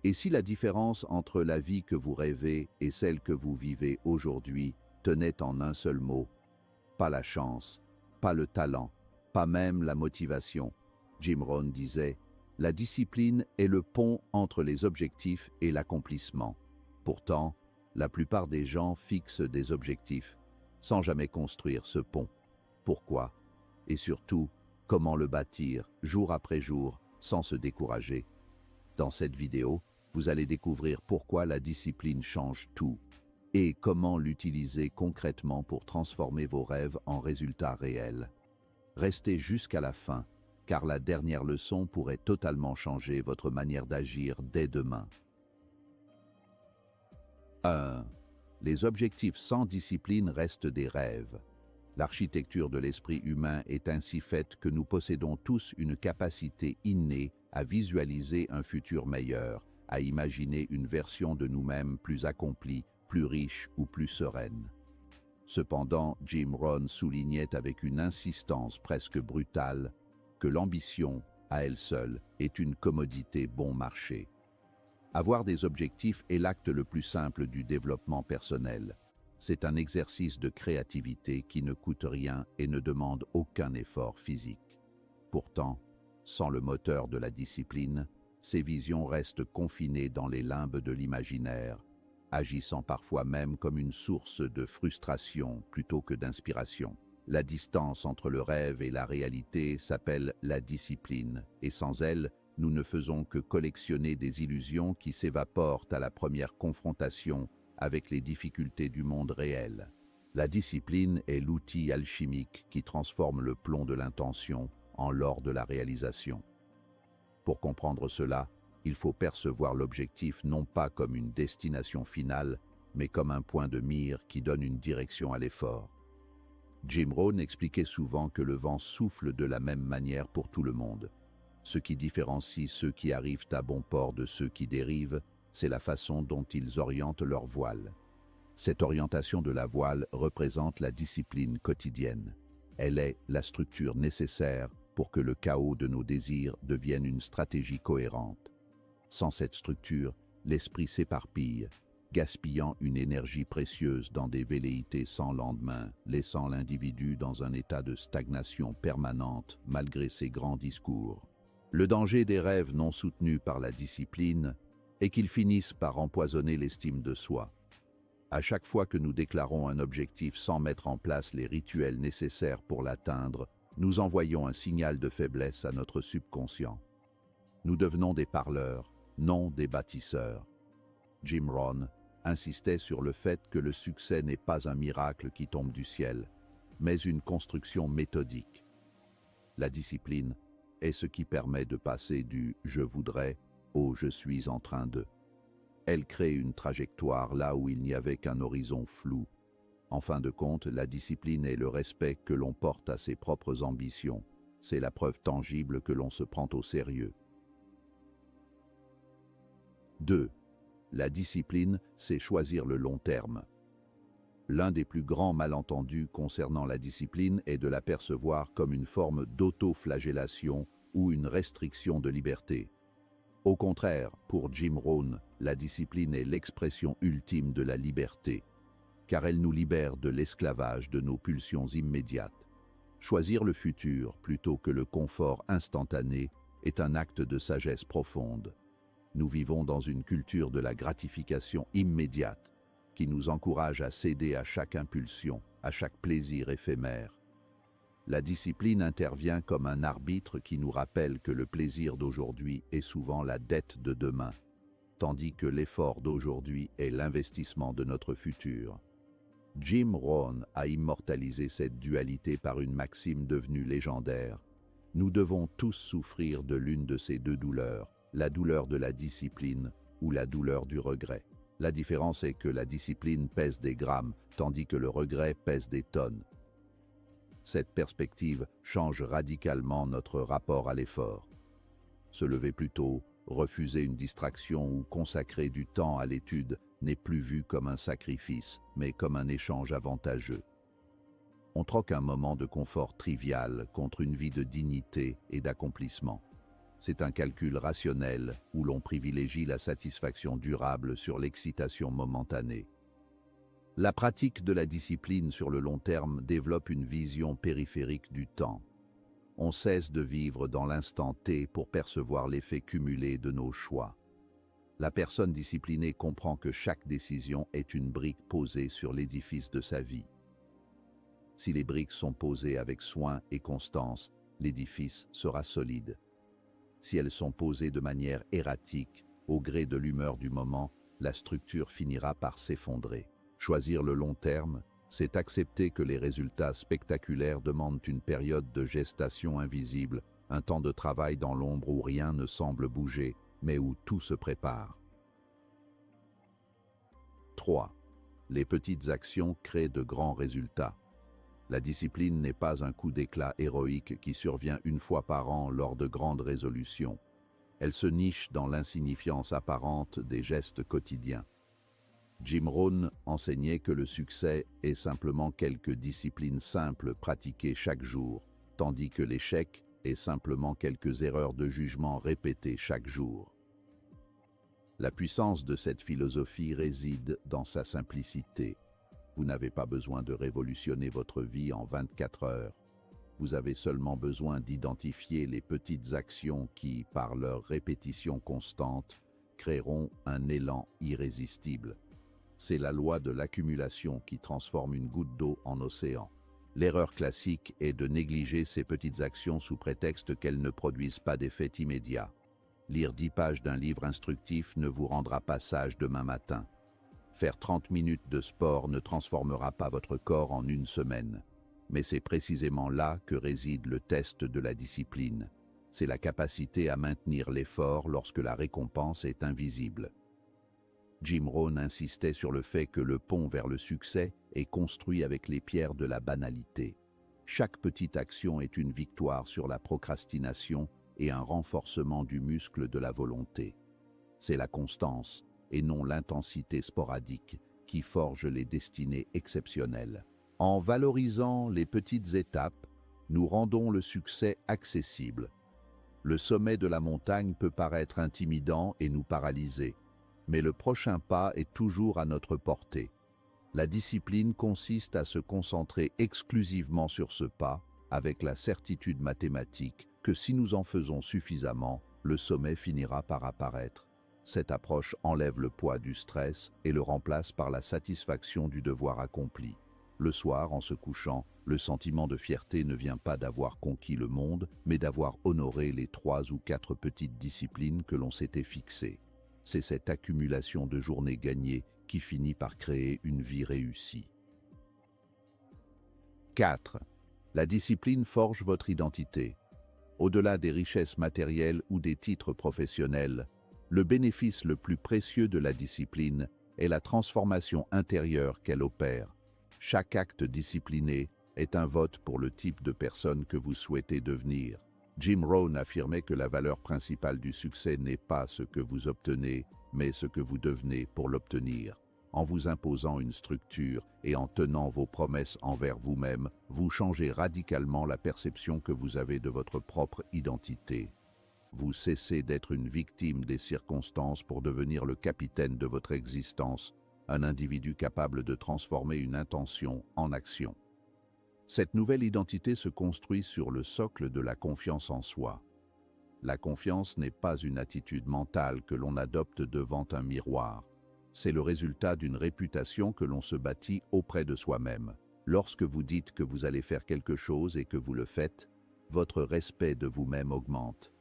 Et si la différence entre la vie que vous rêvez et celle que vous vivez aujourd'hui tenait en un seul mot? Pas la chance, pas le talent, pas même la motivation. Jim Rohn disait, la discipline est le pont entre les objectifs et l'accomplissement. Pourtant, la plupart des gens fixent des objectifs sans jamais construire ce pont. Pourquoi? Et surtout, comment le bâtir jour après jour sans se décourager? Dans cette vidéo, vous allez découvrir pourquoi la discipline change tout et comment l'utiliser concrètement pour transformer vos rêves en résultats réels. Restez jusqu'à la fin, car la dernière leçon pourrait totalement changer votre manière d'agir dès demain. 1. Les objectifs sans discipline restent des rêves. L'architecture de l'esprit humain est ainsi faite que nous possédons tous une capacité innée à visualiser un futur meilleur, à imaginer une version de nous-mêmes plus accomplie, plus riche ou plus sereine. Cependant, Jim Rohn soulignait avec une insistance presque brutale que l'ambition, à elle seule, est une commodité bon marché. Avoir des objectifs est l'acte le plus simple du développement personnel. C'est un exercice de créativité qui ne coûte rien et ne demande aucun effort physique. Pourtant, sans le moteur de la discipline, ces visions restent confinées dans les limbes de l'imaginaire, agissant parfois même comme une source de frustration plutôt que d'inspiration. La distance entre le rêve et la réalité s'appelle la discipline, et sans elle, nous ne faisons que collectionner des illusions qui s'évaporent à la première confrontation avec les difficultés du monde réel. La discipline est l'outil alchimique qui transforme le plomb de l'intention en l'or de la réalisation. Pour comprendre cela, il faut percevoir l'objectif non pas comme une destination finale, mais comme un point de mire qui donne une direction à l'effort. Jim Rohn expliquait souvent que le vent souffle de la même manière pour tout le monde. Ce qui différencie ceux qui arrivent à bon port de ceux qui dérivent, c'est la façon dont ils orientent leur voile. Cette orientation de la voile représente la discipline quotidienne. Elle est la structure nécessaire pour que le chaos de nos désirs devienne une stratégie cohérente. Sans cette structure, l'esprit s'éparpille, gaspillant une énergie précieuse dans des velléités sans lendemain, laissant l'individu dans un état de stagnation permanente malgré ses grands discours. Le danger des rêves non soutenus par la discipline est qu'ils finissent par empoisonner l'estime de soi. À chaque fois que nous déclarons un objectif sans mettre en place les rituels nécessaires pour l'atteindre, nous envoyons un signal de faiblesse à notre subconscient. Nous devenons des parleurs, non des bâtisseurs. Jim Rohn insistait sur le fait que le succès n'est pas un miracle qui tombe du ciel, mais une construction méthodique. La discipline est ce qui permet de passer du « je voudrais » au « je suis en train de ». Elle crée une trajectoire là où il n'y avait qu'un horizon flou. En fin de compte, la discipline est le respect que l'on porte à ses propres ambitions. C'est la preuve tangible que l'on se prend au sérieux. 2. La discipline, c'est choisir le long terme. L'un des plus grands malentendus concernant la discipline est de la percevoir comme une forme d'auto-flagellation ou une restriction de liberté. Au contraire, pour Jim Rohn, la discipline est l'expression ultime de la liberté, car elle nous libère de l'esclavage de nos pulsions immédiates. Choisir le futur plutôt que le confort instantané est un acte de sagesse profonde. Nous vivons dans une culture de la gratification immédiate qui nous encourage à céder à chaque impulsion, à chaque plaisir éphémère. La discipline intervient comme un arbitre qui nous rappelle que le plaisir d'aujourd'hui est souvent la dette de demain, tandis que l'effort d'aujourd'hui est l'investissement de notre futur. Jim Rohn a immortalisé cette dualité par une maxime devenue légendaire. Nous devons tous souffrir de l'une de ces deux douleurs, la douleur de la discipline ou la douleur du regret. La différence est que la discipline pèse des grammes, tandis que le regret pèse des tonnes. Cette perspective change radicalement notre rapport à l'effort. Se lever plus tôt, refuser une distraction ou consacrer du temps à l'étude n'est plus vu comme un sacrifice, mais comme un échange avantageux. On troque un moment de confort trivial contre une vie de dignité et d'accomplissement. C'est un calcul rationnel où l'on privilégie la satisfaction durable sur l'excitation momentanée. La pratique de la discipline sur le long terme développe une vision périphérique du temps. On cesse de vivre dans l'instant T pour percevoir l'effet cumulé de nos choix. La personne disciplinée comprend que chaque décision est une brique posée sur l'édifice de sa vie. Si les briques sont posées avec soin et constance, l'édifice sera solide. Si elles sont posées de manière erratique, au gré de l'humeur du moment, la structure finira par s'effondrer. Choisir le long terme, c'est accepter que les résultats spectaculaires demandent une période de gestation invisible, un temps de travail dans l'ombre où rien ne semble bouger, mais où tout se prépare. 3. Les petites actions créent de grands résultats. La discipline n'est pas un coup d'éclat héroïque qui survient une fois par an lors de grandes résolutions. Elle se niche dans l'insignifiance apparente des gestes quotidiens. Jim Rohn enseignait que le succès est simplement quelques disciplines simples pratiquées chaque jour, tandis que l'échec est simplement quelques erreurs de jugement répétées chaque jour. La puissance de cette philosophie réside dans sa simplicité. Vous n'avez pas besoin de révolutionner votre vie en 24 heures. Vous avez seulement besoin d'identifier les petites actions qui, par leur répétition constante, créeront un élan irrésistible. C'est la loi de l'accumulation qui transforme une goutte d'eau en océan. L'erreur classique est de négliger ces petites actions sous prétexte qu'elles ne produisent pas d'effet immédiat. Lire 10 pages d'un livre instructif ne vous rendra pas sage demain matin. Faire 30 minutes de sport ne transformera pas votre corps en une semaine. Mais c'est précisément là que réside le test de la discipline. C'est la capacité à maintenir l'effort lorsque la récompense est invisible. Jim Rohn insistait sur le fait que le pont vers le succès est construit avec les pierres de la banalité. Chaque petite action est une victoire sur la procrastination et un renforcement du muscle de la volonté. C'est la constance, et non l'intensité sporadique, qui forge les destinées exceptionnelles. En valorisant les petites étapes, nous rendons le succès accessible. Le sommet de la montagne peut paraître intimidant et nous paralyser, mais le prochain pas est toujours à notre portée. La discipline consiste à se concentrer exclusivement sur ce pas, avec la certitude mathématique que si nous en faisons suffisamment, le sommet finira par apparaître. Cette approche enlève le poids du stress et le remplace par la satisfaction du devoir accompli. Le soir, en se couchant, le sentiment de fierté ne vient pas d'avoir conquis le monde, mais d'avoir honoré les 3 ou 4 petites disciplines que l'on s'était fixées. C'est cette accumulation de journées gagnées qui finit par créer une vie réussie. 4. La discipline forge votre identité. Au-delà des richesses matérielles ou des titres professionnels, le bénéfice le plus précieux de la discipline est la transformation intérieure qu'elle opère. Chaque acte discipliné est un vote pour le type de personne que vous souhaitez devenir. Jim Rohn affirmait que la valeur principale du succès n'est pas ce que vous obtenez, mais ce que vous devenez pour l'obtenir. En vous imposant une structure et en tenant vos promesses envers vous-même, vous changez radicalement la perception que vous avez de votre propre identité. Vous cessez d'être une victime des circonstances pour devenir le capitaine de votre existence, un individu capable de transformer une intention en action. Cette nouvelle identité se construit sur le socle de la confiance en soi. La confiance n'est pas une attitude mentale que l'on adopte devant un miroir. C'est le résultat d'une réputation que l'on se bâtit auprès de soi-même. Lorsque vous dites que vous allez faire quelque chose et que vous le faites, votre respect de vous-même augmente.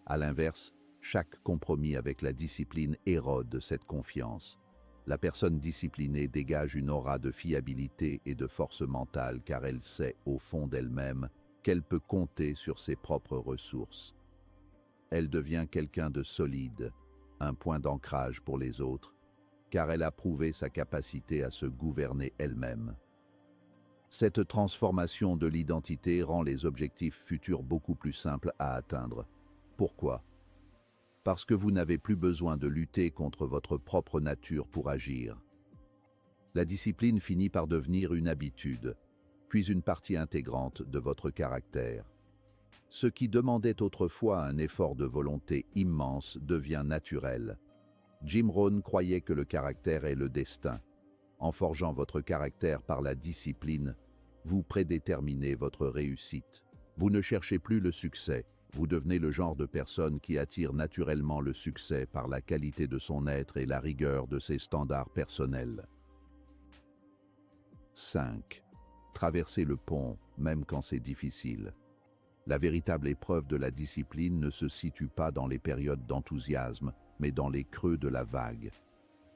À l'inverse, chaque compromis avec la discipline érode cette confiance. La personne disciplinée dégage une aura de fiabilité et de force mentale car elle sait, au fond d'elle-même, qu'elle peut compter sur ses propres ressources. Elle devient quelqu'un de solide, un point d'ancrage pour les autres, car elle a prouvé sa capacité à se gouverner elle-même. Cette transformation de l'identité rend les objectifs futurs beaucoup plus simples à atteindre. Pourquoi ? Parce que vous n'avez plus besoin de lutter contre votre propre nature pour agir. La discipline finit par devenir une habitude, puis une partie intégrante de votre caractère. Ce qui demandait autrefois un effort de volonté immense devient naturel. Jim Rohn croyait que le caractère est le destin. En forgeant votre caractère par la discipline, vous prédéterminez votre réussite. Vous ne cherchez plus le succès, vous devenez le genre de personne qui attire naturellement le succès par la qualité de son être et la rigueur de ses standards personnels. 5. Traverser le pont, même quand c'est difficile. La véritable épreuve de la discipline ne se situe pas dans les périodes d'enthousiasme, mais dans les creux de la vague.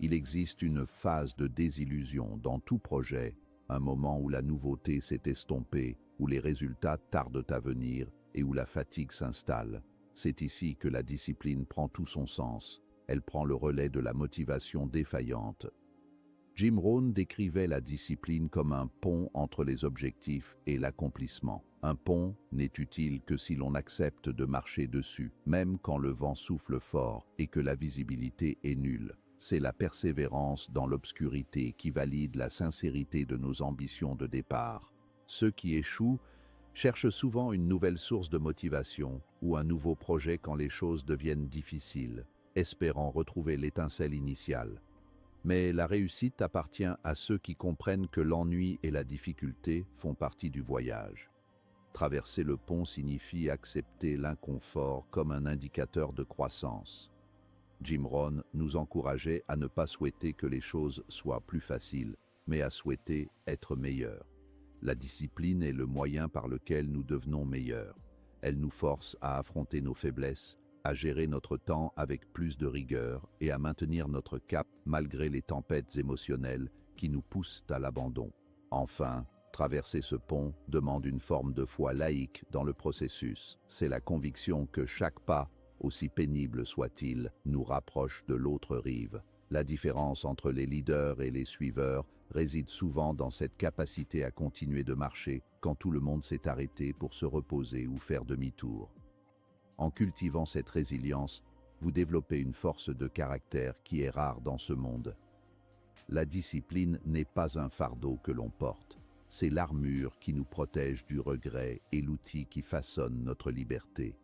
Il existe une phase de désillusion dans tout projet, un moment où la nouveauté s'est estompée, où les résultats tardent à venir et où la fatigue s'installe. C'est ici que la discipline prend tout son sens. Elle prend le relais de la motivation défaillante. Jim Rohn décrivait la discipline comme un pont entre les objectifs et l'accomplissement. Un pont n'est utile que si l'on accepte de marcher dessus, même quand le vent souffle fort et que la visibilité est nulle. C'est la persévérance dans l'obscurité qui valide la sincérité de nos ambitions de départ. Ceux qui échouent cherchent souvent une nouvelle source de motivation ou un nouveau projet quand les choses deviennent difficiles, espérant retrouver l'étincelle initiale. Mais la réussite appartient à ceux qui comprennent que l'ennui et la difficulté font partie du voyage. Traverser le pont signifie accepter l'inconfort comme un indicateur de croissance. Jim Rohn nous encourageait à ne pas souhaiter que les choses soient plus faciles, mais à souhaiter être meilleurs. La discipline est le moyen par lequel nous devenons meilleurs. Elle nous force à affronter nos faiblesses, à gérer notre temps avec plus de rigueur et à maintenir notre cap malgré les tempêtes émotionnelles qui nous poussent à l'abandon. Enfin, traverser ce pont demande une forme de foi laïque dans le processus. C'est la conviction que chaque pas, aussi pénible soit-il, nous rapproche de l'autre rive. La différence entre les leaders et les suiveurs réside souvent dans cette capacité à continuer de marcher quand tout le monde s'est arrêté pour se reposer ou faire demi-tour. En cultivant cette résilience, vous développez une force de caractère qui est rare dans ce monde. La discipline n'est pas un fardeau que l'on porte, c'est l'armure qui nous protège du regret et l'outil qui façonne notre liberté.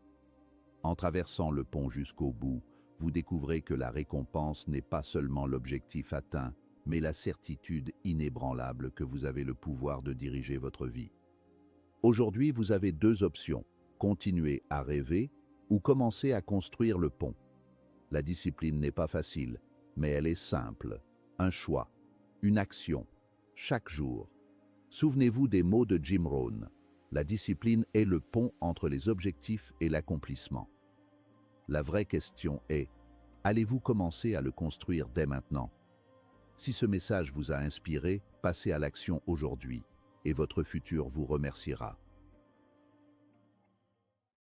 En traversant le pont jusqu'au bout, vous découvrez que la récompense n'est pas seulement l'objectif atteint, mais la certitude inébranlable que vous avez le pouvoir de diriger votre vie. Aujourd'hui, vous avez deux options, continuer à rêver ou commencer à construire le pont. La discipline n'est pas facile, mais elle est simple. Un choix, une action, chaque jour. Souvenez-vous des mots de Jim Rohn. La discipline est le pont entre les objectifs et l'accomplissement. La vraie question est, allez-vous commencer à le construire dès maintenant? Si ce message vous a inspiré, passez à l'action aujourd'hui, et votre futur vous remerciera.